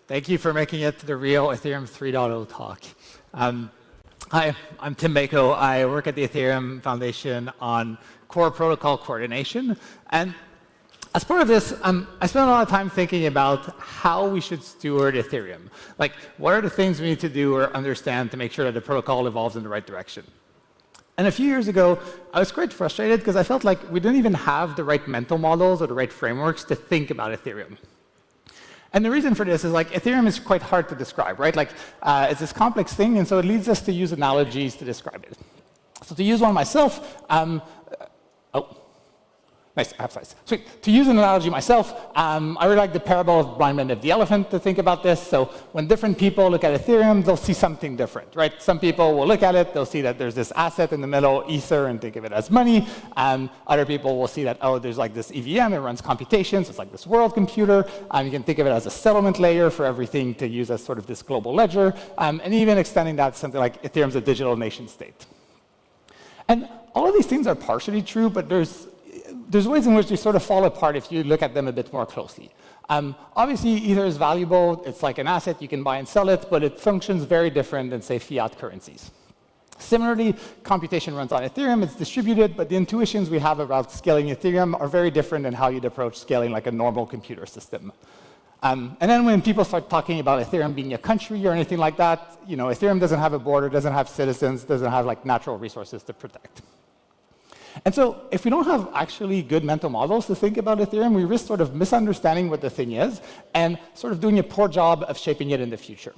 Thank you for making it to the real Ethereum 3.0 talk. Hi, I'm Tim Beiko. I work at the Ethereum Foundation on core protocol coordination. And as part of this, I spent a lot of time thinking about how we should steward Ethereum. Like, what are the things we need to do or understand to make sure that the protocol evolves in the right direction? And a few years ago, I was quite frustrated because I felt like we didn't even have the right mental models or the right frameworks to think about Ethereum. And the reason for this is like Ethereum is quite hard to describe, right? Like it's this complex thing, and so it leads us to use analogies to describe it. So to use one myself, nice, I have size. Sweet. To use an analogy myself, I really like the parable of blind man of the elephant to think about this. So when different people look at Ethereum, they'll see something different, right? Some people will look at it, they'll see that there's this asset in the middle, Ether, and think of it as money. Other people will see that, oh, there's like this EVM, it runs computations, it's like this world computer. You can think of it as a settlement layer for everything to use as sort of this global ledger. And even extending that to something like Ethereum's a digital nation state. And all of these things are partially true, but there's ways in which they sort of fall apart if you look at them a bit more closely. Obviously, Ether is valuable. It's like an asset. You can buy and sell it, but it functions very different than, say, fiat currencies. Similarly, computation runs on Ethereum. It's distributed, but the intuitions we have about scaling Ethereum are very different than how you'd approach scaling like a normal computer system. And then when people start talking about Ethereum being a country or anything like that, you know, Ethereum doesn't have a border, doesn't have citizens, doesn't have like natural resources to protect. And so if we don't have actually good mental models to think about Ethereum, we risk sort of misunderstanding what the thing is and sort of doing a poor job of shaping it in the future.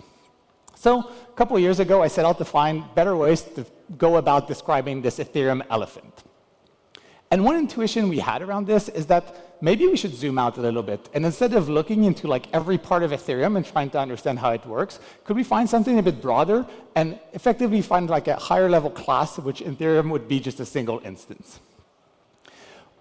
So a couple of years ago, I set out to find better ways to go about describing this Ethereum elephant. And one intuition we had around this is that maybe we should zoom out a little bit. And instead of looking into like every part of Ethereum and trying to understand how it works, could we find something a bit broader and effectively find like a higher level class, which in Ethereum would be just a single instance?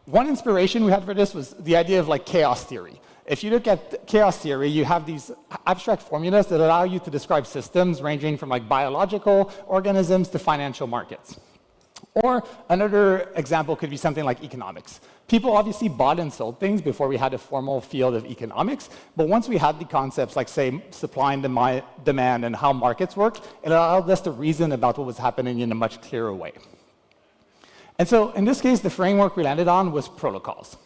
One inspiration we had for this was the idea of like chaos theory. If you look at chaos theory, you have these abstract formulas that allow you to describe systems ranging from like biological organisms to financial markets. Or another example could be something like economics. People obviously bought and sold things before we had a formal field of economics, but once we had the concepts like, say, supply and demand and how markets work, it allowed us to reason about what was happening in a much clearer way. And so in this case, the framework we landed on was protocols.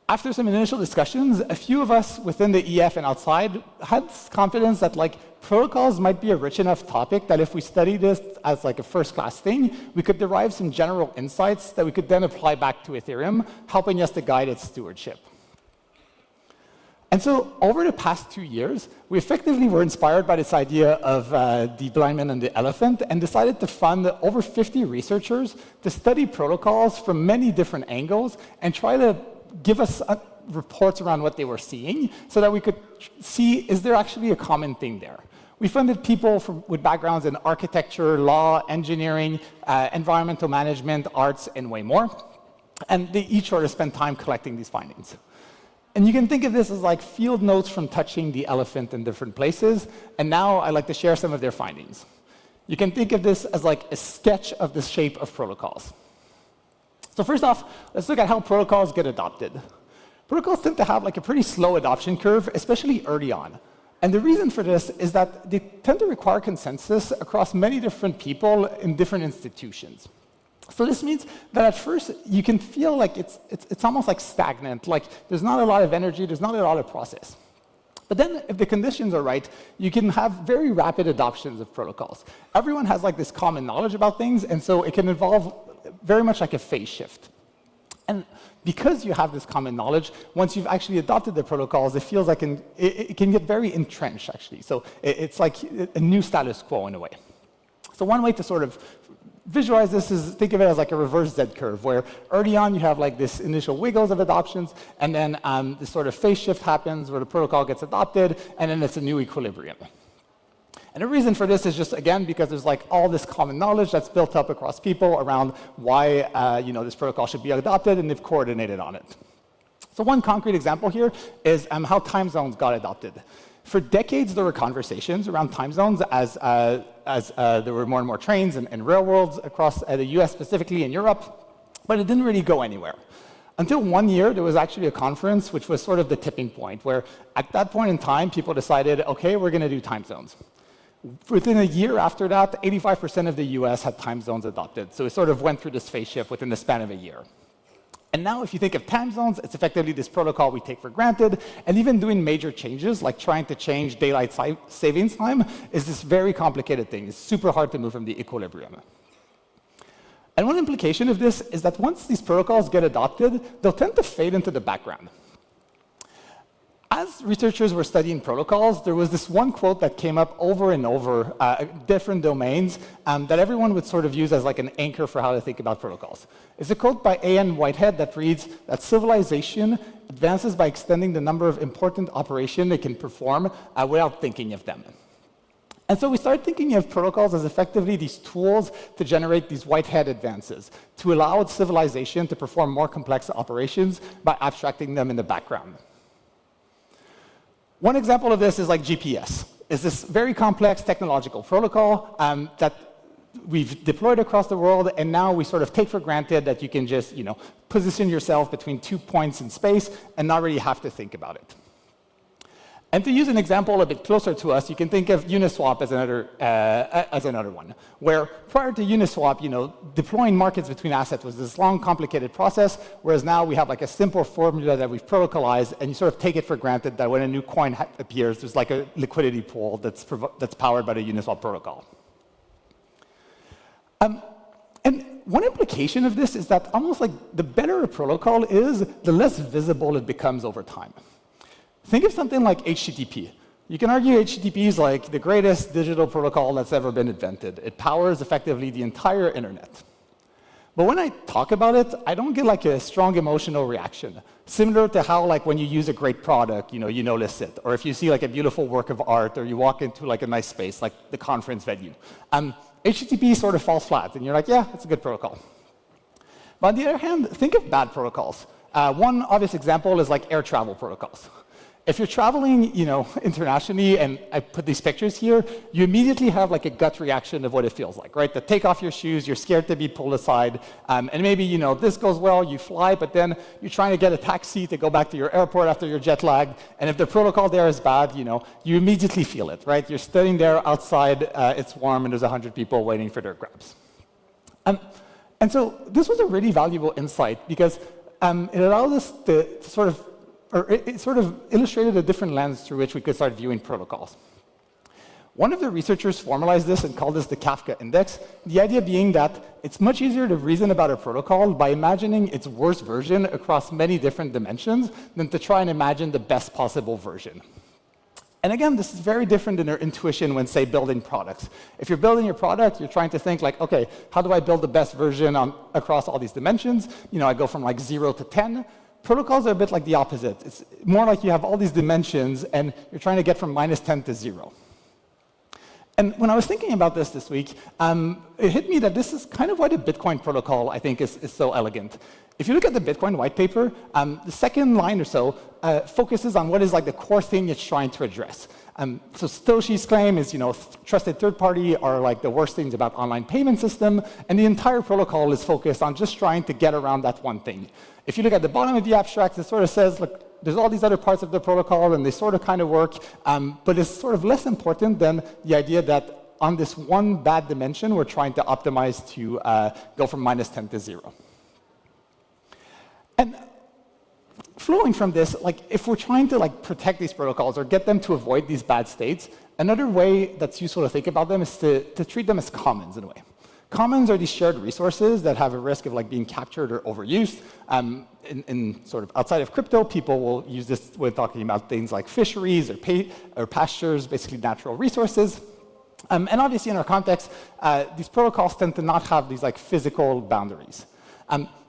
After some initial discussions, a few of us within the EF and outside had confidence that like protocols might be a rich enough topic that if we study this as like a first-class thing, we could derive some general insights that we could then apply back to Ethereum, helping us to guide its stewardship. And so over the past 2 years, we effectively were inspired by this idea of the blind man and the elephant and decided to fund over 50 researchers to study protocols from many different angles and try to give us reports around what they were seeing so that we could see, is there actually a common thing there? We funded people with backgrounds in architecture, law, engineering, environmental management, arts, and way more. And they each sort of spent time collecting these findings. And you can think of this as like field notes from touching the elephant in different places. And now I'd like to share some of their findings. You can think of this as like a sketch of the shape of protocols. So first off, let's look at how protocols get adopted. Protocols tend to have like a pretty slow adoption curve, especially early on. And the reason for this is that they tend to require consensus across many different people in different institutions. So this means that at first you can feel like it's almost like stagnant, like there's not a lot of energy, there's not a lot of process. But then if the conditions are right, you can have very rapid adoptions of protocols. Everyone has like this common knowledge about things, and so it can involve very much like a phase shift. And because you have this common knowledge, once you've actually adopted the protocols, it feels like it can get very entrenched, actually. So it's like a new status quo in a way. So one way to sort of visualize this is think of it as like a reverse Z-curve, where early on you have like this initial wiggles of adoptions, and then this sort of phase shift happens where the protocol gets adopted, and then it's a new equilibrium. And the reason for this is just, again, because there's like all this common knowledge that's built up across people around why this protocol should be adopted, and they've coordinated on it. So one concrete example here is how time zones got adopted. For decades, there were conversations around time zones as there were more and more trains and railroads across the US, specifically in Europe, but it didn't really go anywhere. Until 1 year, there was actually a conference which was sort of the tipping point, where at that point in time, people decided, OK, we're going to do time zones. Within a year after that, 85% of the US had time zones adopted. So it sort of went through this phase shift within the span of a year. And now if you think of time zones, it's effectively this protocol we take for granted. And even doing major changes, like trying to change daylight savings time, is this very complicated thing. It's super hard to move from the equilibrium. And one implication of this is that once these protocols get adopted, they'll tend to fade into the background. As researchers were studying protocols, there was this one quote that came up over and over, different domains, that everyone would sort of use as like an anchor for how to think about protocols. It's a quote by A.N. Whitehead that reads that civilization advances by extending the number of important operations it can perform without thinking of them. And so we started thinking of protocols as effectively these tools to generate these Whitehead advances, to allow civilization to perform more complex operations by abstracting them in the background. One example of this is like GPS. It's this very complex technological protocol that we've deployed across the world, and now we sort of take for granted that you can just, position yourself between 2 points in space and not really have to think about it. And to use an example a bit closer to us, you can think of Uniswap as another one, where prior to Uniswap, deploying markets between assets was this long, complicated process, whereas now we have like a simple formula that we've protocolized, and you sort of take it for granted that when a new coin appears, there's like a liquidity pool that's powered by the Uniswap protocol. And one implication of this is that almost like the better a protocol is, the less visible it becomes over time. Think of something like HTTP. You can argue HTTP is like the greatest digital protocol that's ever been invented. It powers effectively the entire internet. But when I talk about it, I don't get like a strong emotional reaction, similar to how like when you use a great product, you notice it, or if you see like a beautiful work of art, or you walk into like a nice space, like the conference venue. HTTP sort of falls flat, and you're like, yeah, it's a good protocol. But on the other hand, think of bad protocols. One obvious example is like air travel protocols. If you're traveling, internationally, and I put these pictures here, you immediately have like a gut reaction of what it feels like, right? To take off your shoes, you're scared to be pulled aside, and maybe, this goes well, you fly, but then you're trying to get a taxi to go back to your airport after you're jet lagged, and if the protocol there is bad, you immediately feel it, right? You're standing there outside, it's warm, and there's 100 people waiting for their grabs. And so this was a really valuable insight because it allowed us to it sort of illustrated a different lens through which we could start viewing protocols. One of the researchers formalized this and called this the Kafka index, the idea being that it's much easier to reason about a protocol by imagining its worst version across many different dimensions than to try and imagine the best possible version. And again, this is very different than our intuition when, say, building products. If you're building your product, you're trying to think like, OK, how do I build the best version across all these dimensions? I go from like 0 to 10. Protocols are a bit like the opposite. It's more like you have all these dimensions, and you're trying to get from -10 to 0. And when I was thinking about this week, it hit me that this is kind of why the Bitcoin protocol, I think, is so elegant. If you look at the Bitcoin white paper, the second line or so focuses on what is like the core thing it's trying to address. So Satoshi's claim is, trusted third party are like the worst things about online payment system, and the entire protocol is focused on just trying to get around that one thing. If you look at the bottom of the abstract, it sort of says, look, there's all these other parts of the protocol, and they sort of kind of work, but it's sort of less important than the idea that on this one bad dimension, we're trying to optimize to go from -10 to 0. And flowing from this, like if we're trying to like protect these protocols or get them to avoid these bad states, another way that's useful to think about them is to treat them as commons in a way. Commons are these shared resources that have a risk of like being captured or overused. In sort of outside of crypto, people will use this when talking about things like fisheries or pastures, basically natural resources. And obviously in our context, these protocols tend to not have these like physical boundaries.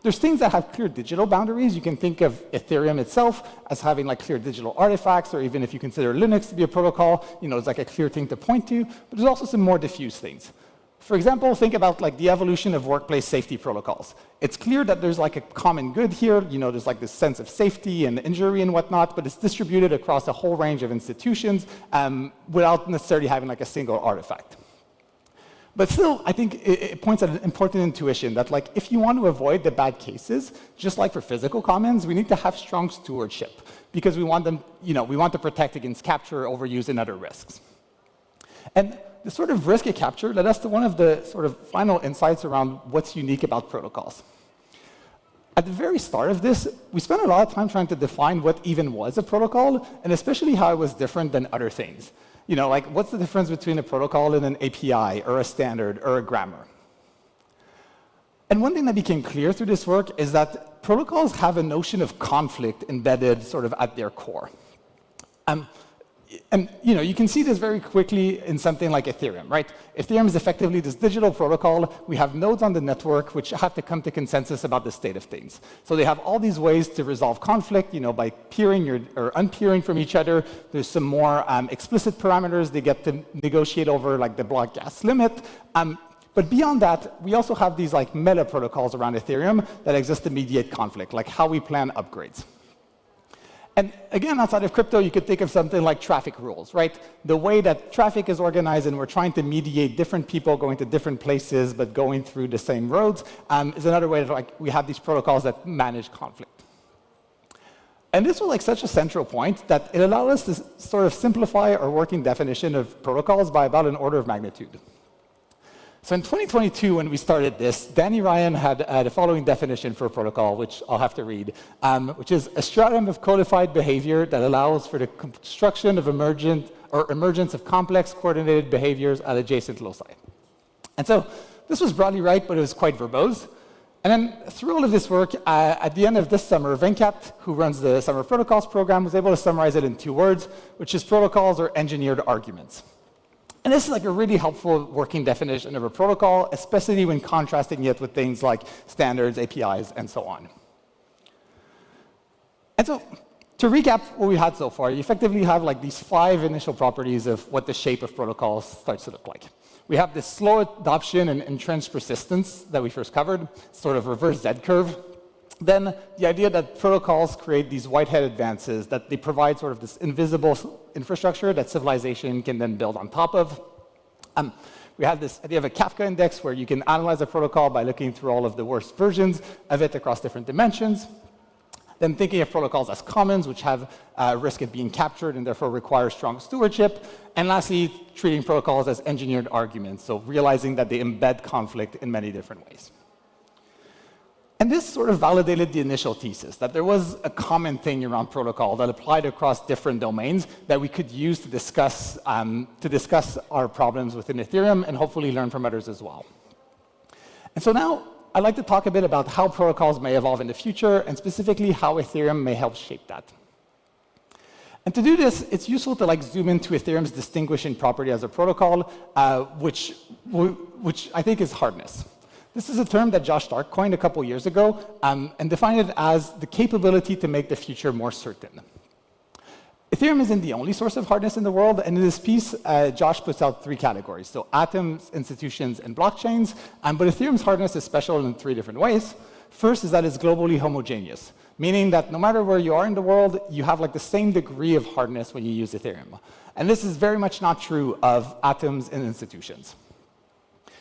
There's things that have clear digital boundaries. You can think of Ethereum itself as having like clear digital artifacts, or even if you consider Linux to be a protocol, it's like a clear thing to point to. But there's also some more diffuse things. For example, think about like the evolution of workplace safety protocols. It's clear that there's like a common good here. There's like this sense of safety and injury and whatnot, but it's distributed across a whole range of institutions without necessarily having like a single artifact. But still, I think it points at an important intuition that like, if you want to avoid the bad cases, just like for physical commons, we need to have strong stewardship because we want them, we want to protect against capture, overuse, and other risks. And the sort of risk of capture led us to one of the sort of final insights around what's unique about protocols. At the very start of this, we spent a lot of time trying to define what even was a protocol, and especially how it was different than other things. Like what's the difference between a protocol and an API, or a standard, or a grammar? And one thing that became clear through this work is that protocols have a notion of conflict embedded sort of at their core. And you can see this very quickly in something like Ethereum, right? Ethereum is effectively this digital protocol. We have nodes on the network which have to come to consensus about the state of things. So they have all these ways to resolve conflict, by peering or unpeering from each other. There's some more explicit parameters they get to negotiate over, like the block gas limit. But beyond that, we also have these like meta protocols around Ethereum that exist to mediate conflict, like how we plan upgrades. And again, outside of crypto, you could think of something like traffic rules, right? The way that traffic is organized and we're trying to mediate different people going to different places but going through the same roads is another way that we have these protocols that manage conflict. And this was like such a central point that it allowed us to sort of simplify our working definition of protocols by about an order of magnitude. So in 2022, when we started this, Danny Ryan had the following definition for a protocol, which I'll have to read, which is a stratum of codified behavior that allows for the construction of emergence of complex coordinated behaviors at adjacent loci. And so this was broadly right, but it was quite verbose. And then through all of this work, at the end of this summer, Venkat, who runs the Summer Protocols program, was able to summarize it in 2 words, which is protocols or engineered arguments. And this is like a really helpful working definition of a protocol, especially when contrasting it with things like standards, APIs, and so on. And so to recap what we had so far, you effectively have like these 5 initial properties of what the shape of protocols starts to look like. We have this slow adoption and entrenched persistence that we first covered, sort of reverse Z-curve. Then the idea that protocols create these white-hat advances, that they provide sort of this invisible infrastructure that civilization can then build on top of. We have this idea of a Kafka index where you can analyze a protocol by looking through all of the worst versions of it across different dimensions. Then thinking of protocols as commons, which have a risk of being captured and therefore require strong stewardship. And lastly, treating protocols as engineered arguments, so realizing that they embed conflict in many different ways. And this sort of validated the initial thesis, that there was a common thing around protocol that applied across different domains that we could use to discuss our problems within Ethereum and hopefully learn from others as well. And so now I'd like to talk a bit about how protocols may evolve in the future, and specifically how Ethereum may help shape that. And to do this, it's useful to like zoom into Ethereum's distinguishing property as a protocol, which I think is hardness. This is a term that Josh Stark coined a couple years ago and defined it as the capability to make the future more certain. Ethereum isn't the only source of hardness in the world, and in this piece, Josh puts out 3 categories, so atoms, institutions, and blockchains. But Ethereum's hardness is special in 3 different ways. First is that it's globally homogeneous, meaning that no matter where you are in the world, you have like the same degree of hardness when you use Ethereum. And this is very much not true of atoms and institutions.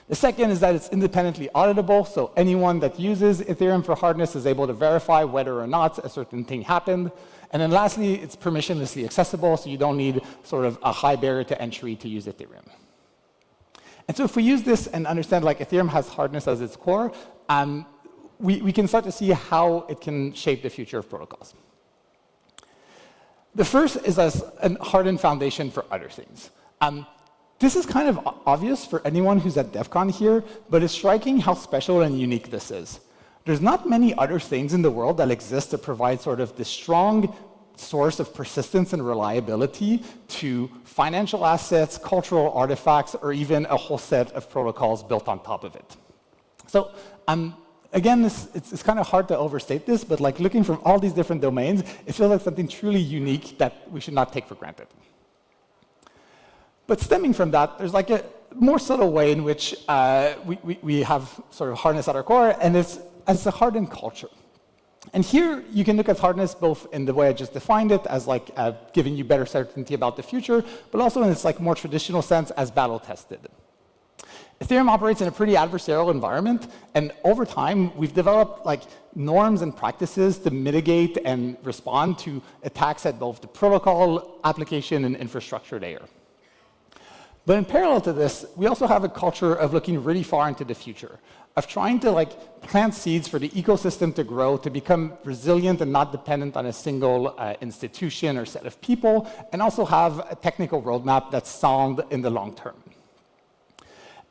The second is that it's independently auditable, so anyone that uses Ethereum for hardness is able to verify whether or not a certain thing happened. And then lastly, it's permissionlessly accessible, so you don't need sort of a high barrier to entry to use Ethereum. And so if we use this and understand like Ethereum has hardness as its core, we can start to see how it can shape the future of protocols. The first is as a hardened foundation for other things. This is kind of obvious for anyone who's at Devcon here, but it's striking how special and unique this is. There's not many other things in the world that exist to provide sort of this strong source of persistence and reliability to financial assets, cultural artifacts, or even a whole set of protocols built on top of it. So again, it's kind of hard to overstate this, but like looking from all these different domains, it feels like something truly unique that we should not take for granted. But stemming from that, there's like a more subtle way in which we have sort of hardness at our core, and it's as a hardened culture. And here you can look at hardness both in the way I just defined it, as like giving you better certainty about the future, but also in its like more traditional sense as battle tested. Ethereum operates in a pretty adversarial environment, and over time, we've developed like norms and practices to mitigate and respond to attacks at both the protocol, application, and infrastructure layer. But in parallel to this, we also have a culture of looking really far into the future, of trying to like plant seeds for the ecosystem to grow, to become resilient and not dependent on a single institution or set of people, and also have a technical roadmap that's sound in the long term.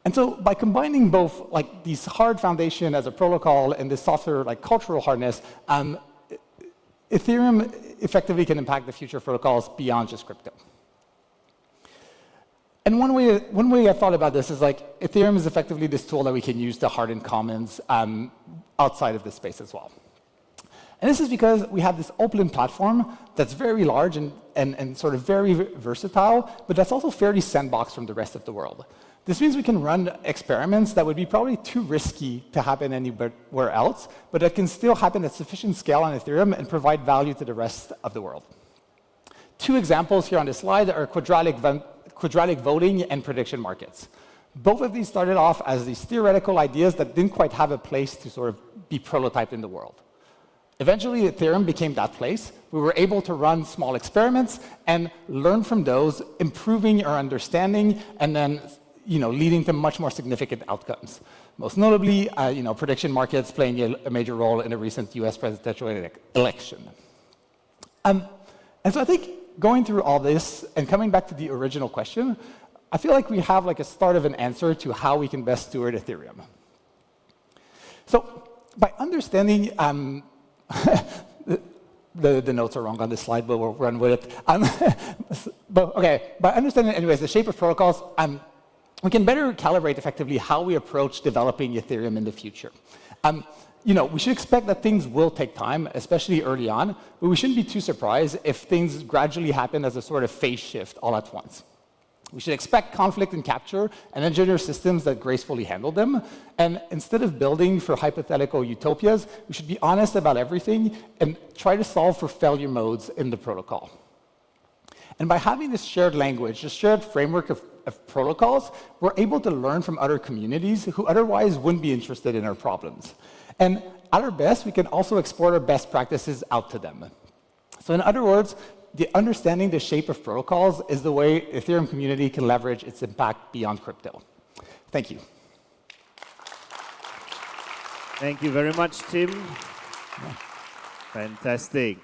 And so by combining both like these hard foundation as a protocol and this softer like cultural hardness, Ethereum effectively can impact the future protocols beyond just crypto. And one way I thought about this is like Ethereum is effectively this tool that we can use to harden commons outside of this space as well. And this is because we have this open platform that's very large and sort of very versatile, but that's also fairly sandboxed from the rest of the world. This means we can run experiments that would be probably too risky to happen anywhere else, but that can still happen at sufficient scale on Ethereum and provide value to the rest of the world. Two examples here on this slide are quadratic voting and prediction markets. Both of these started off as these theoretical ideas that didn't quite have a place to sort of be prototyped in the world. Eventually, Ethereum became that place. We were able to run small experiments and learn from those, improving our understanding, and then leading to much more significant outcomes. Most notably, prediction markets playing a major role in the recent US presidential election. And so I think going through all this and coming back to the original question, I feel like we have like a start of an answer to how we can best steward Ethereum. So by understanding, the notes are wrong on this slide, but we'll run with it. But okay, by understanding anyways the shape of protocols, we can better calibrate effectively how we approach developing Ethereum in the future. We should expect that things will take time, especially early on, but we shouldn't be too surprised if things gradually happen as a sort of phase shift all at once. We should expect conflict and capture and engineer systems that gracefully handle them. And instead of building for hypothetical utopias, we should be honest about everything and try to solve for failure modes in the protocol. And by having this shared language, this shared framework of protocols, we're able to learn from other communities who otherwise wouldn't be interested in our problems. And at our best, we can also export our best practices out to them. So in other words, understanding the shape of protocols is the way the Ethereum community can leverage its impact beyond crypto. Thank you. Thank you very much, Tim. Fantastic.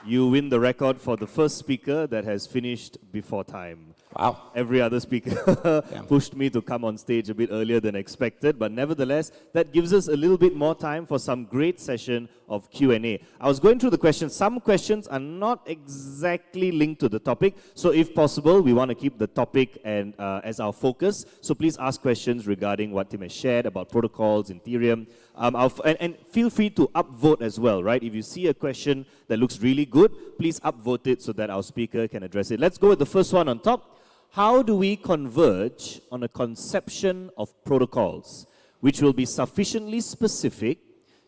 You win the record for the first speaker that has finished before time. Wow. Every other speaker pushed me to come on stage a bit earlier than expected, but nevertheless, that gives us a little bit more time for some great session of Q&A. I was going through the questions. Some questions are not exactly linked to the topic, so if possible, we want to keep the topic and as our focus. So please ask questions regarding what Tim has shared about protocols in Ethereum. And feel free to upvote as well, right? If you see a question that looks really good, please upvote it so that our speaker can address it. Let's go with the first one on top. How do we converge on a conception of protocols which will be sufficiently specific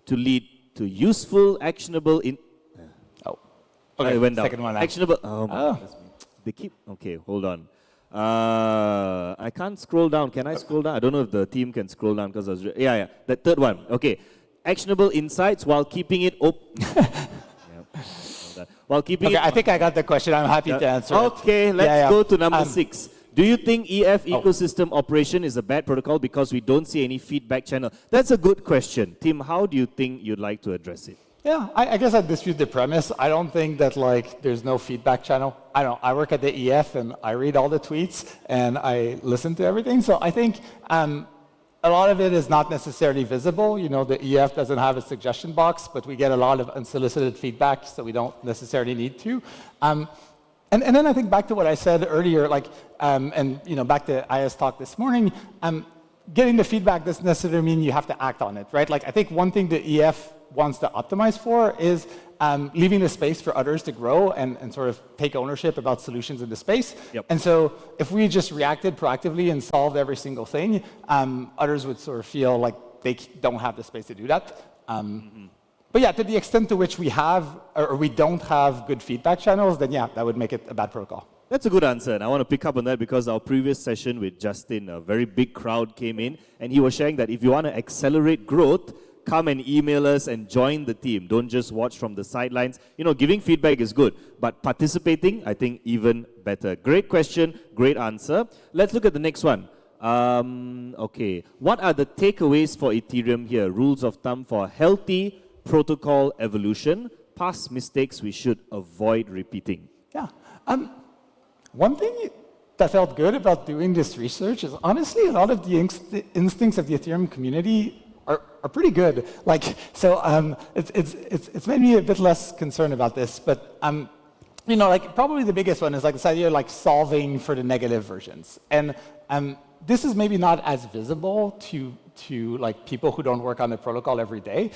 to lead to useful, actionable Okay, it went down. Second one now. Actionable. They keep. Okay, hold on. I can't scroll down. Can I scroll down? I don't know if the team can scroll down because I was. Yeah. The third one. Okay, actionable insights while keeping it open. While keeping I think I got the question. I'm happy to answer it. Let's go to number 6. Do you think EF ecosystem operation is a bad protocol because we don't see any feedback channel? That's a good question. Tim, how do you think you'd like to address it? Yeah, I guess I dispute the premise. I don't think that there's no feedback channel. I work at the EF and I read all the tweets and I listen to everything. So I think a lot of it is not necessarily visible. The EF doesn't have a suggestion box, but we get a lot of unsolicited feedback, so we don't necessarily need to. And then I think back to what I said earlier, back to Aya's talk this morning, getting the feedback doesn't necessarily mean you have to act on it, right? I think one thing the EF wants to optimize for is leaving the space for others to grow and sort of take ownership about solutions in the space. Yep. And so if we just reacted proactively and solved every single thing, others would sort of feel like they don't have the space to do that. But yeah, to the extent to which we have or we don't have good feedback channels, then yeah, that would make it a bad protocol. That's a good answer, and I want to pick up on that because our previous session with Justin, a very big crowd came in, and he was sharing that if you want to accelerate growth, come and email us and join the team. Don't just watch from the sidelines. You know, giving feedback is good, but participating, I think, even better. Great question, great answer. Let's look at the next one. Okay, what are the takeaways for Ethereum here? Rules of thumb for healthy protocol evolution. Past mistakes we should avoid repeating. Yeah. One thing that felt good about doing this research is honestly a lot of the instincts of the Ethereum community are pretty good. Like, so it's made me a bit less concerned about this, but you know, like probably the biggest one is like this idea of like solving for the negative versions. And this is maybe not as visible to like people who don't work on the protocol every day.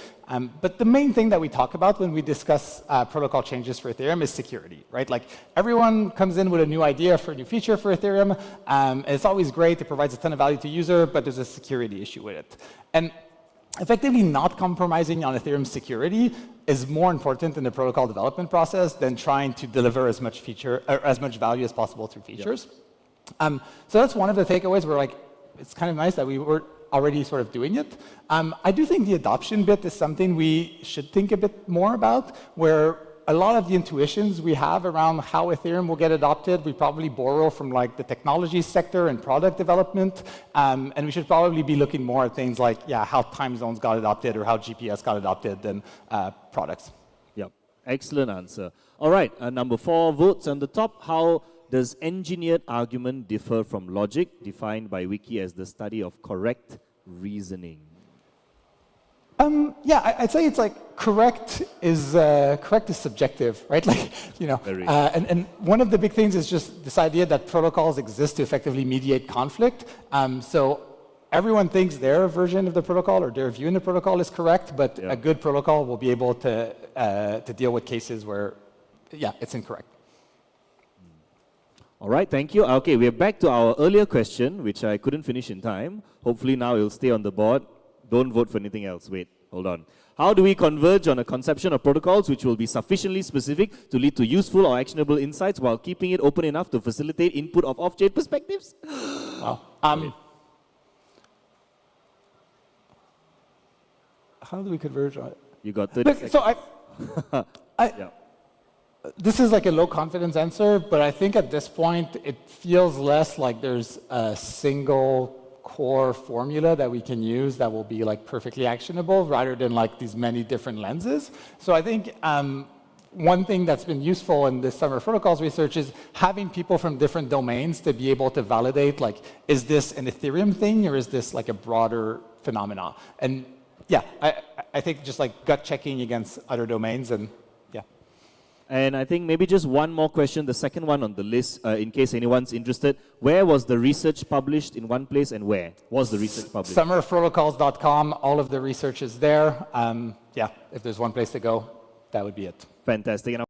But the main thing that we talk about when we discuss protocol changes for Ethereum is security, right? Like everyone comes in with a new idea for a new feature for Ethereum. And it's always great. It provides a ton of value to user, but there's a security issue with it. And effectively not compromising on Ethereum security is more important in the protocol development process than trying to deliver as much feature or as much value as possible through features. Yep. So that's one of the takeaways where like it's kind of nice that we were already sort of doing it. I do think the adoption bit is something we should think a bit more about, where a lot of the intuitions we have around how Ethereum will get adopted, we probably borrow from like the technology sector and product development, and we should probably be looking more at things like, yeah, how time zones got adopted or how GPS got adopted than products. Yep, excellent answer. All right, number 4 votes on the top. How does engineered argument differ from logic, defined by Wiki as the study of correct reasoning? Yeah, I'd say it's like correct is subjective, right? Like, you know, and one of the big things is just this idea that protocols exist to effectively mediate conflict. So everyone thinks their version of the protocol or their view in the protocol is correct, but a good protocol will be able to deal with cases where, yeah, it's incorrect. All right, thank you. Okay, we're back to our earlier question, which I couldn't finish in time. Hopefully now it'll stay on the board. Don't vote for anything else. Wait, hold on. How do we converge on a conception of protocols which will be sufficiently specific to lead to useful or actionable insights while keeping it open enough to facilitate input of off-chain perspectives? Wow. How do we converge on it? You got 30 seconds. So this is like a low confidence answer, but I think at this point it feels less like there's a single core formula that we can use that will be like perfectly actionable rather than like these many different lenses. So I think one thing that's been useful in this summer protocols research is having people from different domains to be able to validate like, is this an Ethereum thing or is this like a broader phenomena? And yeah, I think just like gut checking against other domains and yeah. And I think maybe just one more question, the second one on the list, in case anyone's interested. Where was the research published in one place and where was the research published? Summerofprotocols.com, all of the research is there. Yeah, if there's one place to go, that would be it. Fantastic. And